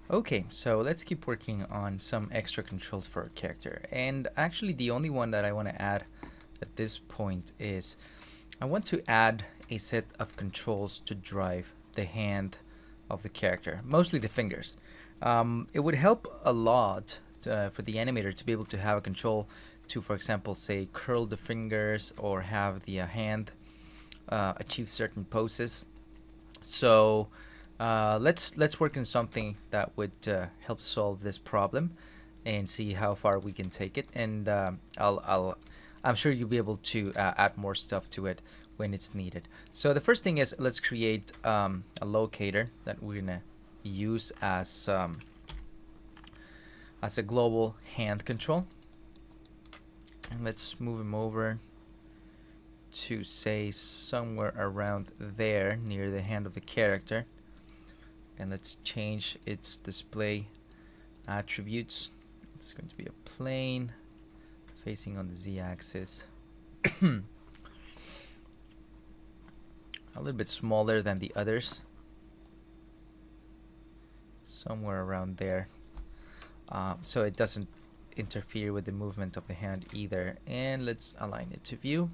Okay, so let's keep working on some extra controls for our character. And actually the only one that I want to add at this point is I want to add a set of controls to drive the hand of the character, mostly the fingers. It would help a lot for the animator to be able to have a control to, for example, say curl the fingers or have the hand achieve certain poses. So let's work on something that would help solve this problem and see how far we can take it. And I'm sure you'll be able to add more stuff to it when it's needed. So the first thing is let's create a locator that we're gonna use as a global hand control. And let's move him over to say somewhere around there near the hand of the character, and let's change its display attributes. It's going to be a plane facing on the z-axis. A little bit smaller than the others, somewhere around there, so it doesn't interfere with the movement of the hand either. And let's align it to view.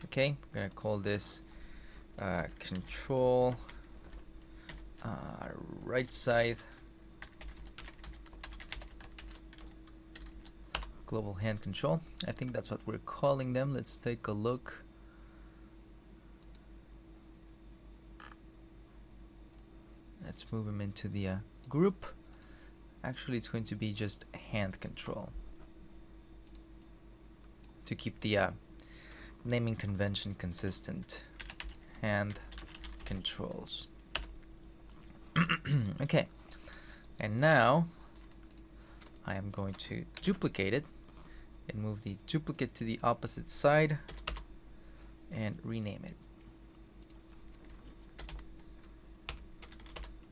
Okay, I'm gonna call this control right side global hand control. I think that's what we're calling them. Let's take a look. Let's move them into the group. Actually, it's going to be just hand control to keep the naming convention consistent. Hand controls. Okay, and now I am going to duplicate it and move the duplicate to the opposite side and rename it.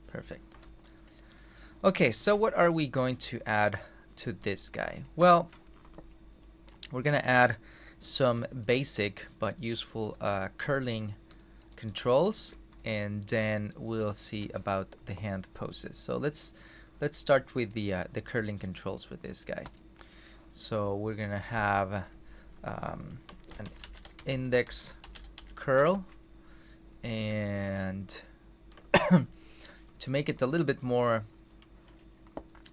Perfect. Okay, so what are we going to add to this guy? Well, we're gonna add some basic but useful curling controls, and then we'll see about the hand poses. So let's start with the curling controls for this guy. So we're gonna have an index curl, and to make it a little bit more,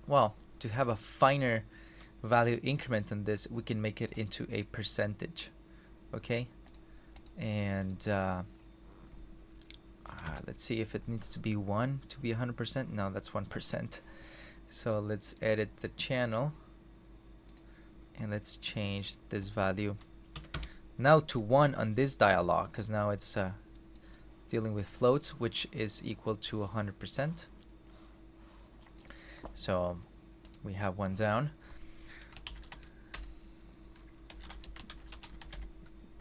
well, to have a finer value increment on this, we can make it into a percentage. Okay, and let's see if it needs to be 1 to be 100%. No, that's 1%. So let's edit the channel and let's change this value now to 1 on this dialog, because now it's dealing with floats, which is equal to 100%. So we have 1 down.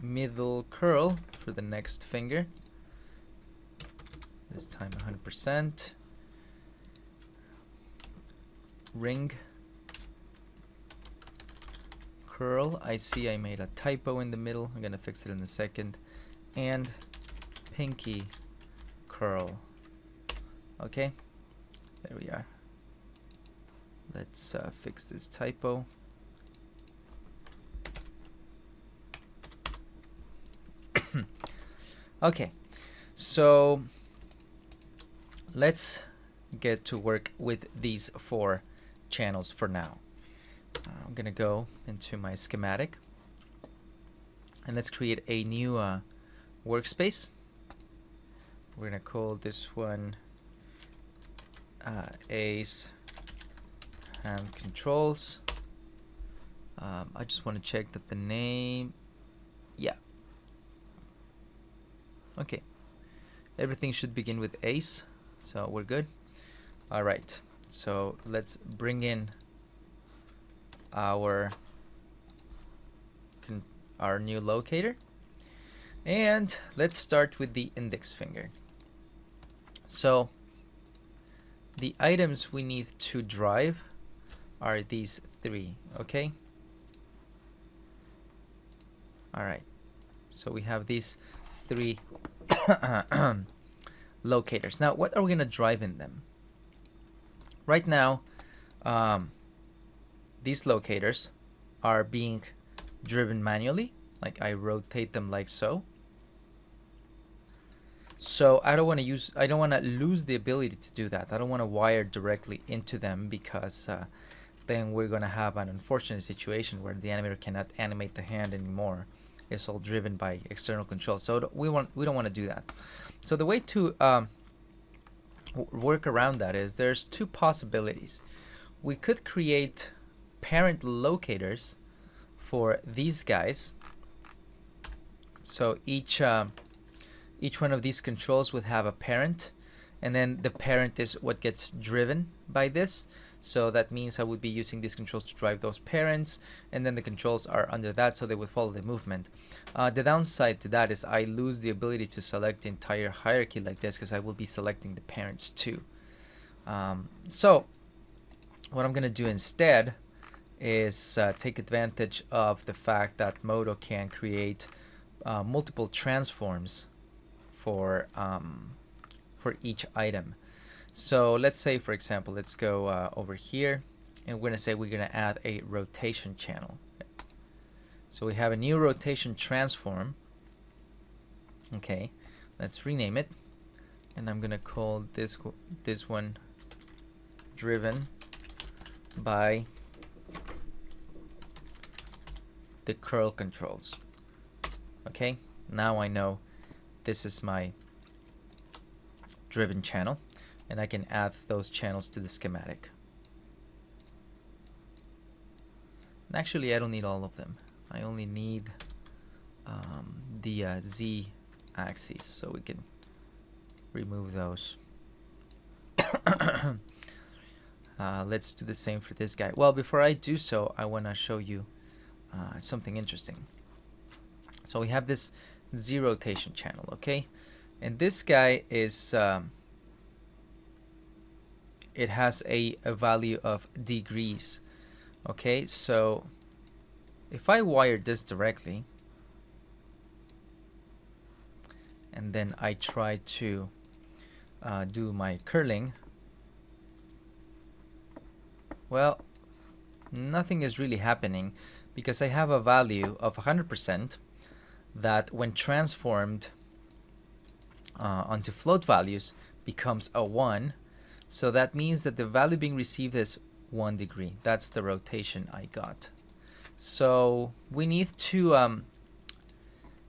Middle curl for the next finger, this time 100%. Ring curl, I see I made a typo in the middle, I'm gonna fix it in a second. And pinky curl. Okay, there we are. Let's fix this typo. Okay, so let's get to work with these 4 channels for now. I'm gonna go into my schematic and let's create a new workspace. We're gonna call this one Ace Hand Controls. I just want to check that the name, yeah, okay, everything should begin with Ace, so we're good. All right, so let's bring in our new locator, and let's start with the index finger. So the items we need to drive are these 3, okay? All right, so we have these 3 locators. Now, what are we going to drive in them? Right now, these locators are being driven manually. Like I rotate them like so. So I don't want to lose the ability to do that. I don't want to wire directly into them, because then we're going to have an unfortunate situation where the animator cannot animate the hand anymore. It's all driven by external control. So we don't want to do that. So the way to work around that is there's two possibilities. We could create parent locators for these guys. So each one of these controls would have a parent, and then the parent is what gets driven by this. So that means I would be using these controls to drive those parents, and then the controls are under that, so they would follow the movement. The downside to that is I lose the ability to select the entire hierarchy like this, because I will be selecting the parents too. So what I'm going to do instead is take advantage of the fact that Modo can create multiple transforms for each item. So let's say, for example, let's go over here, and we're going to say we're going to add a rotation channel. So we have a new rotation transform. Okay, let's rename it, and I'm going to call this one driven by the curl controls. Okay, now I know this is my driven channel, and I can add those channels to the schematic. And actually, I don't need all of them. I only need the Z axis, so we can remove those. Let's do the same for this guy. Well, before I do so, I want to show you something interesting. So we have this Z rotation channel, okay? And this guy is it has a value of degrees. Okay, so if I wire this directly, and then I try to do my curling, well, nothing is really happening, because I have a value of 100% that when transformed onto float values becomes a 1. So that means that the value being received is 1 degree. That's the rotation I got. So we need to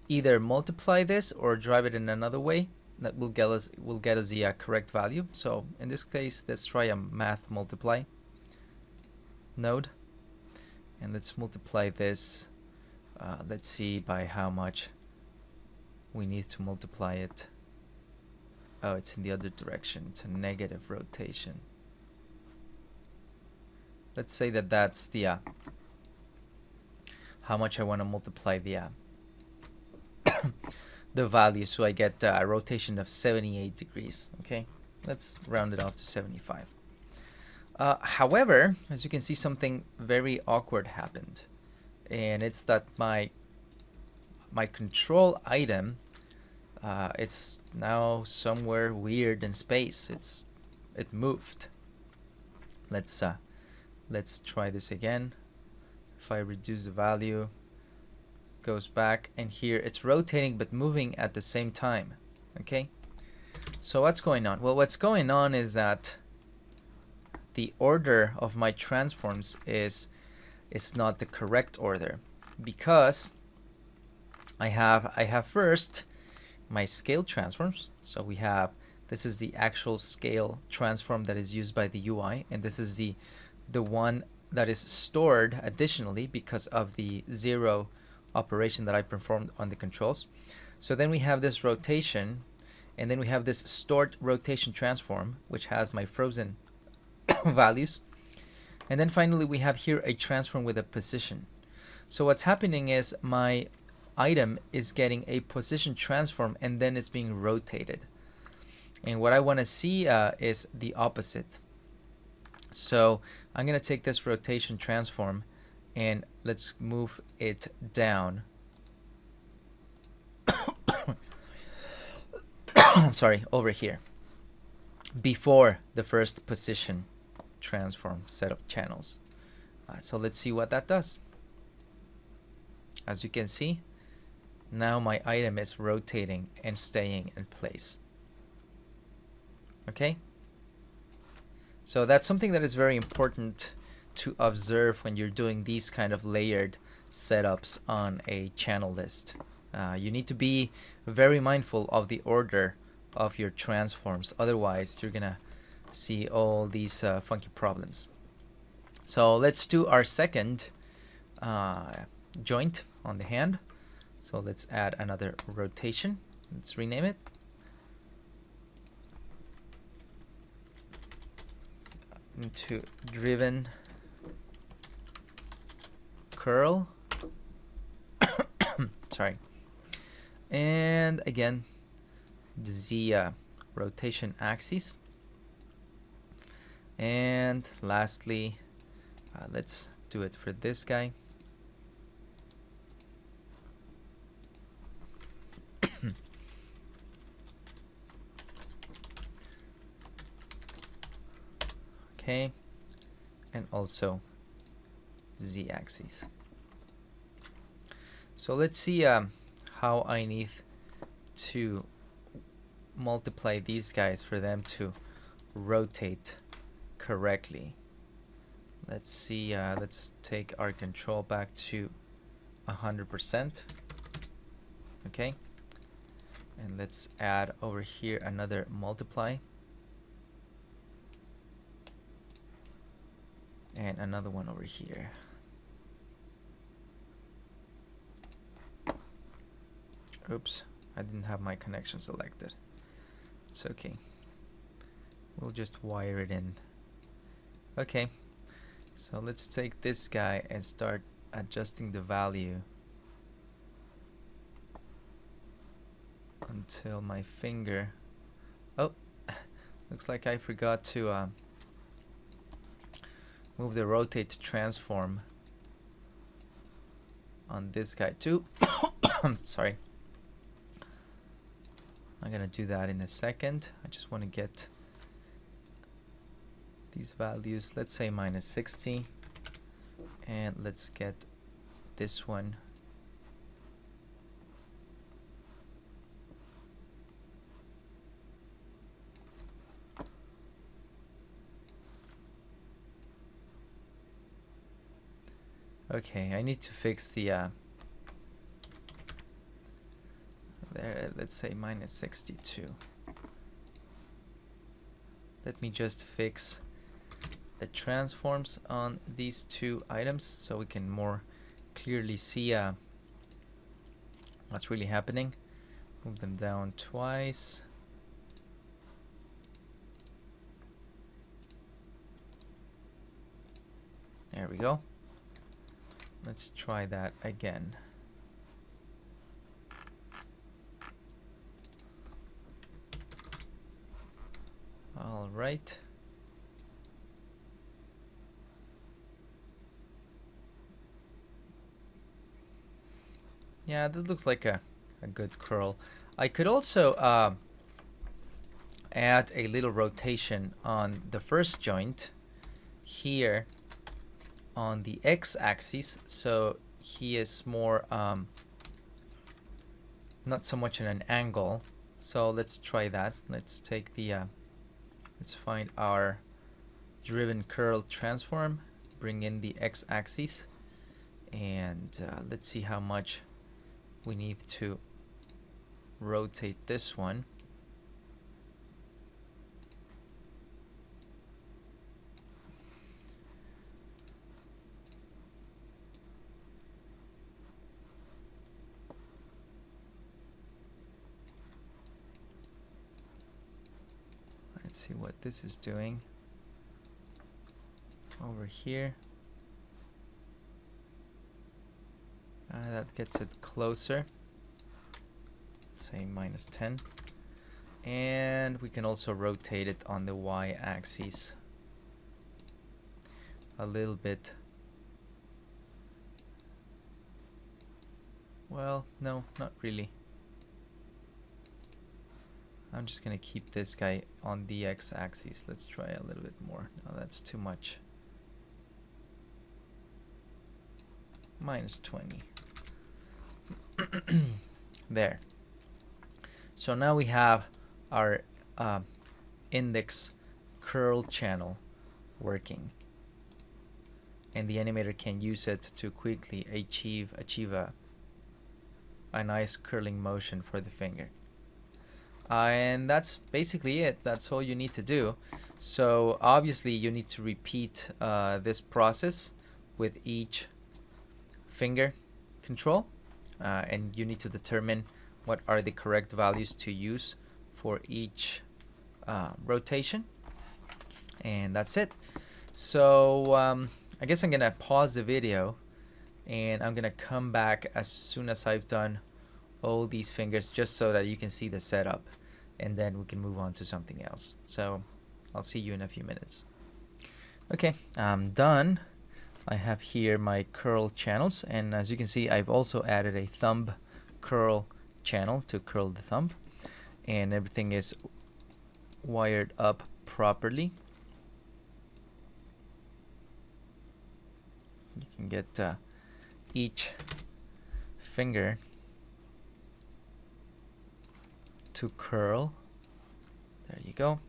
either multiply this or drive it in another way that will get us the correct value. So in this case, let's try a math multiply node, and let's multiply this. Let's see by how much we need to multiply it. Oh, it's in the other direction. It's a negative rotation. Let's say that that's the how much I want to multiply the the value, so I get a rotation of 78 degrees. Okay, let's round it off to 75. However, as you can see, something very awkward happened, and it's that my control item, it's now somewhere weird in space. It moved. Let's try this again. If I reduce the value, goes back, and here it's rotating but moving at the same time. Okay, so what's going on? Well, what's going on is that the order of my transforms is not the correct order, because I have first my scale transforms. So we have, this is the actual scale transform that is used by the UI, and this is the one that is stored additionally because of the 0 operation that I performed on the controls. So then we have this rotation, and then we have this stored rotation transform, which has my frozen values, and then finally we have here a transform with a position. So what's happening is my item is getting a position transform, and then it's being rotated, and what I want to see is the opposite. So I'm going to take this rotation transform, and let's move it down. sorry, over here, before the first position transform set of channels. So let's see what that does. As you can see, now my item is rotating and staying in place. Okay? So that's something that is very important to observe when you're doing these kind of layered setups on a channel list. You need to be very mindful of the order of your transforms. Otherwise, you're gonna see all these funky problems. So let's do our second joint on the hand. So let's add another rotation. Let's rename it. Into driven curl. Sorry. And again, the rotation axis. And lastly, let's do it for this guy. Okay, and also z-axis. So let's see how I need to multiply these guys for them to rotate correctly. Let's see, let's take our control back to 100%. Okay, and let's add over here another multiply. And another one over here. Oops, I didn't have my connection selected. It's okay. We'll just wire it in. Okay, so let's take this guy and start adjusting the value until my finger... Oh, looks like I forgot to move the rotate transform on this guy too. Sorry. I'm gonna do that in a second. I just want to get these values. Let's say -60, and let's get this one okay. I need to fix the there, let's say -62. Let me just fix the transforms on these two items so we can more clearly see what's really happening. Move them down twice. There we go. Let's try that again. All right. Yeah, that looks like a good curl. I could also add a little rotation on the first joint here on the x-axis, so he is more not so much in an angle. So let's try that. Let's take the let's find our driven curl transform, bring in the x-axis, and let's see how much we need to rotate this one. Let's see what this is doing over here. That gets it closer. Say -10. And we can also rotate it on the y-axis a little bit. Well, no, not really. I'm just gonna keep this guy on the x-axis. Let's try a little bit more. No, that's too much. -20. There. So now we have our index curl channel working, and the animator can use it to quickly achieve a nice curling motion for the finger. And that's basically it. That's all you need to do. So obviously you need to repeat this process with each finger control, and you need to determine what are the correct values to use for each rotation, and that's it. So I guess I'm gonna pause the video, and I'm gonna come back as soon as I've done all these fingers, just so that you can see the setup, and then we can move on to something else. So I'll see you in a few minutes. Okay, I'm done. I have here my curl channels, and as you can see, I've also added a thumb curl channel to curl the thumb, and everything is wired up properly. You can get each finger to curl. There you go.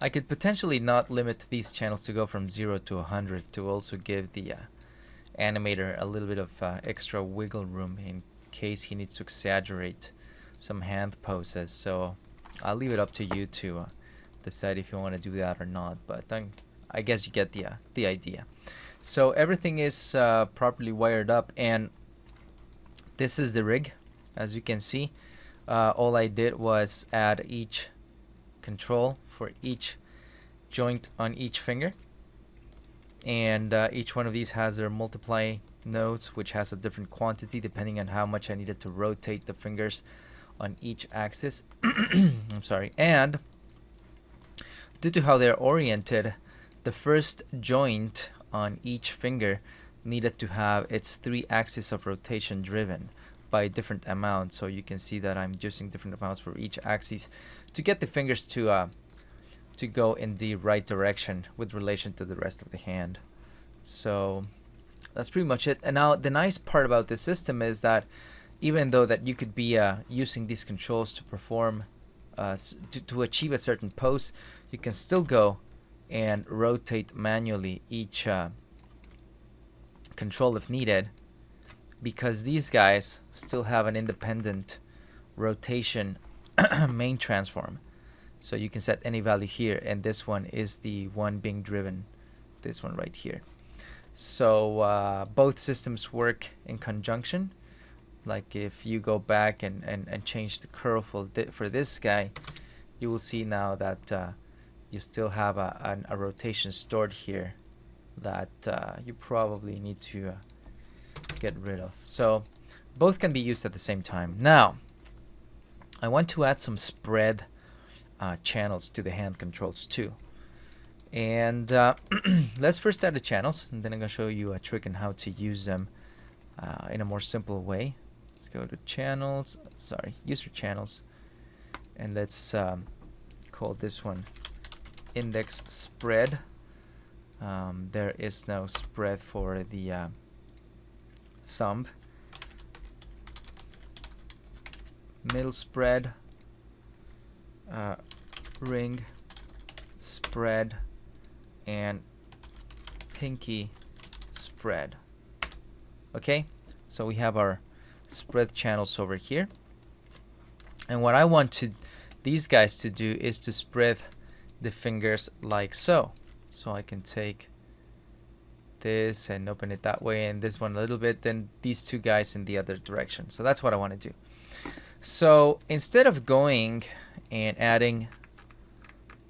I could potentially not limit these channels to go from 0 to 100 to also give the animator a little bit of extra wiggle room in case he needs to exaggerate some hand poses. So I'll leave it up to you to decide if you want to do that or not, but I guess you get the idea. So everything is properly wired up, and this is the rig. As you can see, all I did was add each control for each joint on each finger, and each one of these has their multiply nodes, which has a different quantity depending on how much I needed to rotate the fingers on each axis. I'm sorry. And due to how they're oriented, the first joint on each finger needed to have its 3 axes of rotation driven by different amounts. So you can see that I'm using different amounts for each axis to get the fingers to go in the right direction with relation to the rest of the hand. So that's pretty much it. And now the nice part about this system is that even though that you could be using these controls to perform to achieve a certain pose, you can still go and rotate manually each control if needed, because these guys still have an independent rotation main transform. So you can set any value here, and this one is the one being driven, this one right here. So both systems work in conjunction. Like if you go back and change the curl for this guy, you will see now that you still have a rotation stored here that you probably need to get rid of. So both can be used at the same time. Now I want to add some spread channels to the hand controls too, and let's first add the channels, and then I'm gonna show you a trick on how to use them in a more simple way. Let's go to channels, user channels, and let's call this one index spread. There is no spread for the thumb. Middle spread, ring spread, and pinky spread. Okay, so we have our spread channels over here, and what I want these guys to do is to spread the fingers like so. So I can take this and open it that way, and this one a little bit, then these two guys in the other direction. So that's what I want to do. So instead of going and adding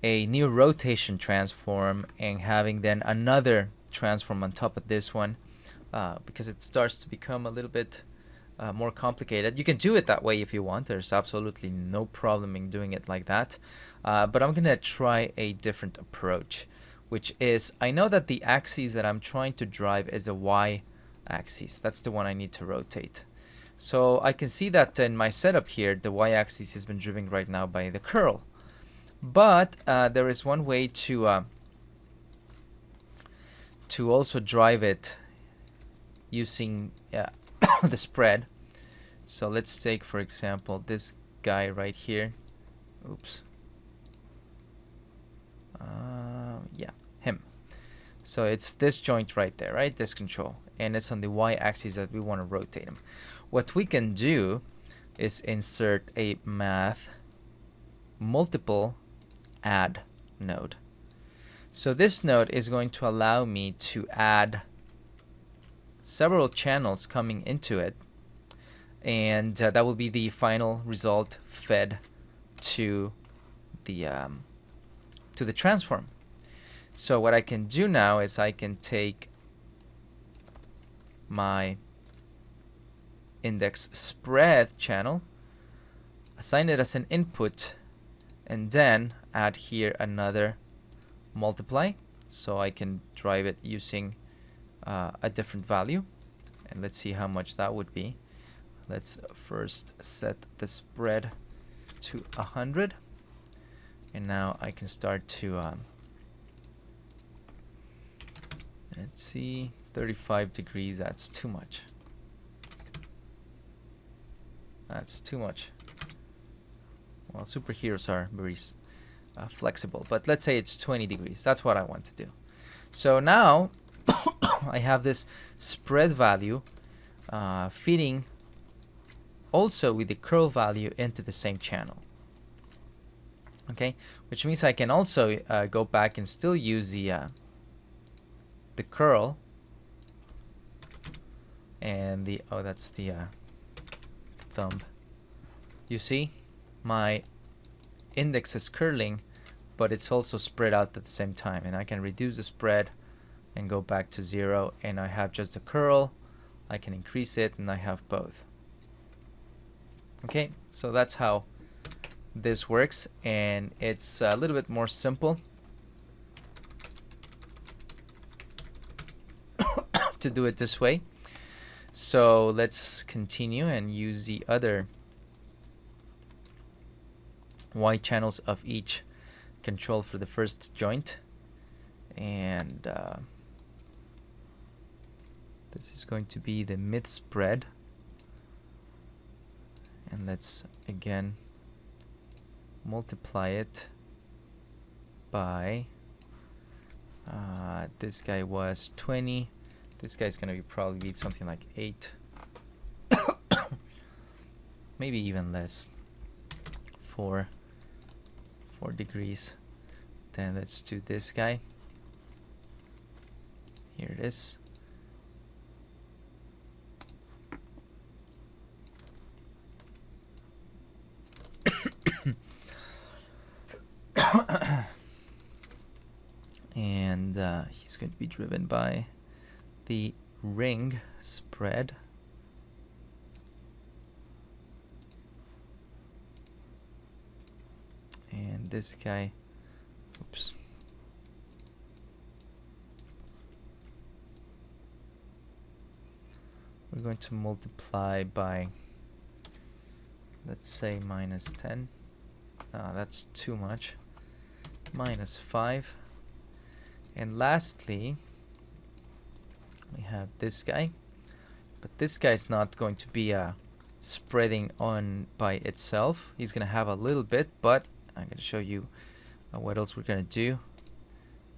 a new rotation transform and having then another transform on top of this one, because it starts to become a little bit more complicated. You can do it that way if you want. There's absolutely no problem in doing it like that. But I'm going to try a different approach, which is, I know that the axis that I'm trying to drive is the Y axis. That's the one I need to rotate. So I can see that in my setup here, the y-axis has been driven right now by the curl. But there is one way to also drive it using the spread. So let's take, for example, this guy right here. Oops. Yeah, him. So it's this joint right there, right? This control. And it's on the y-axis that we want to rotate him. What we can do is insert a math multiple add node. So this node is going to allow me to add several channels coming into it, and that will be the final result fed to the transform. So what I can do now is I can take my index spread channel, assign it as an input, and then add here another multiply, so I can drive it using a different value. And let's see how much that would be. Let's first set the spread to 100, and now I can start to let's see, 35 degrees. That's too much. That's too much. Well, superheroes are very flexible, but let's say it's 20 degrees. That's what I want to do. So now I have this spread value feeding also with the curl value into the same channel. Okay, which means I can also go back and still use the curl and the that's the thumb. You see, my index is curling, but it's also spread out at the same time, and I can reduce the spread and go back to 0, and I have just a curl. I can increase it, and I have both. Okay, so that's how this works, and it's a little bit more simple to do it this way. So let's continue and use the other Y channels of each control for the first joint, and this is going to be the mid spread, and let's again multiply it by this guy was 20. This guy's gonna probably be something like 8, maybe even less, 4 degrees. Then let's do this guy. Here it is. And he's going to be driven by the ring spread. And this guy, oops. We're going to multiply by, let's say, -10. That's too much. -5. And lastly, we have this guy. But this guy's not going to be spreading on by itself. He's going to have a little bit, but I'm going to show you what else we're going to do.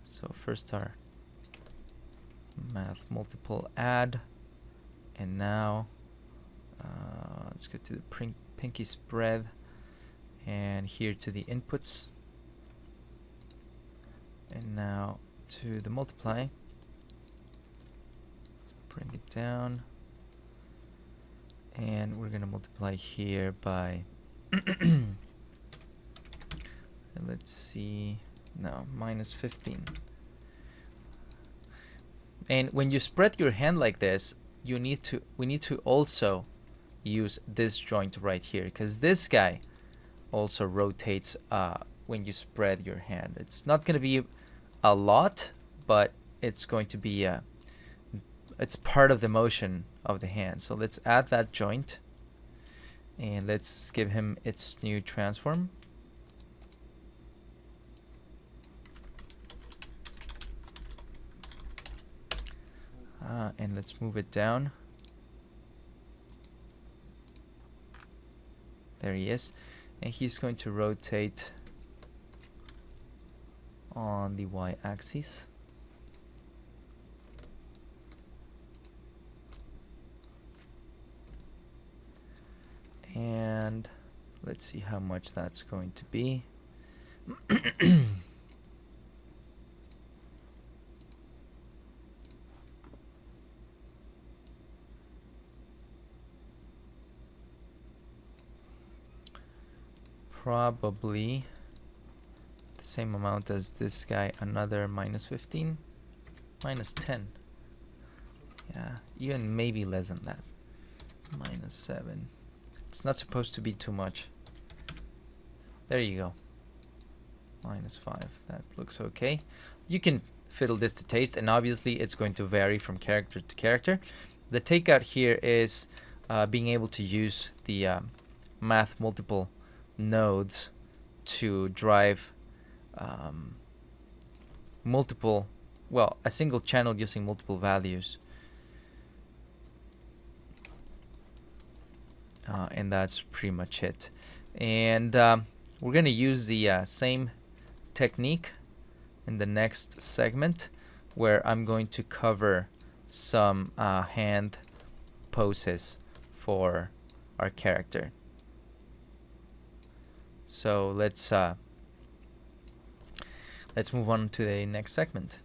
So first our math multiple add, and now let's go to the pinky spread, and here to the inputs, and now to the multiply. Let's bring it down, and we're going to multiply here by let's see, no, -15. And when you spread your hand like this, we need to also use this joint right here, because this guy also rotates when you spread your hand. It's not going to be a lot, but it's going to be it's part of the motion of the hand. So let's add that joint, And let's give him its new transform. And let's move it down. There he is. And he's going to rotate on the y-axis. And let's see how much that's going to be. Probably the same amount as this guy, another minus 15, minus 10. Yeah, even maybe less than that. Minus 7. It's not supposed to be too much. There you go. Minus 5. That looks okay. You can fiddle this to taste, and obviously it's going to vary from character to character. The takeout here is being able to use the math multiple nodes to drive a single channel using multiple values. And that's pretty much it. And we're going to use the same technique in the next segment, where I'm going to cover some hand poses for our character. So let's move on to the next segment.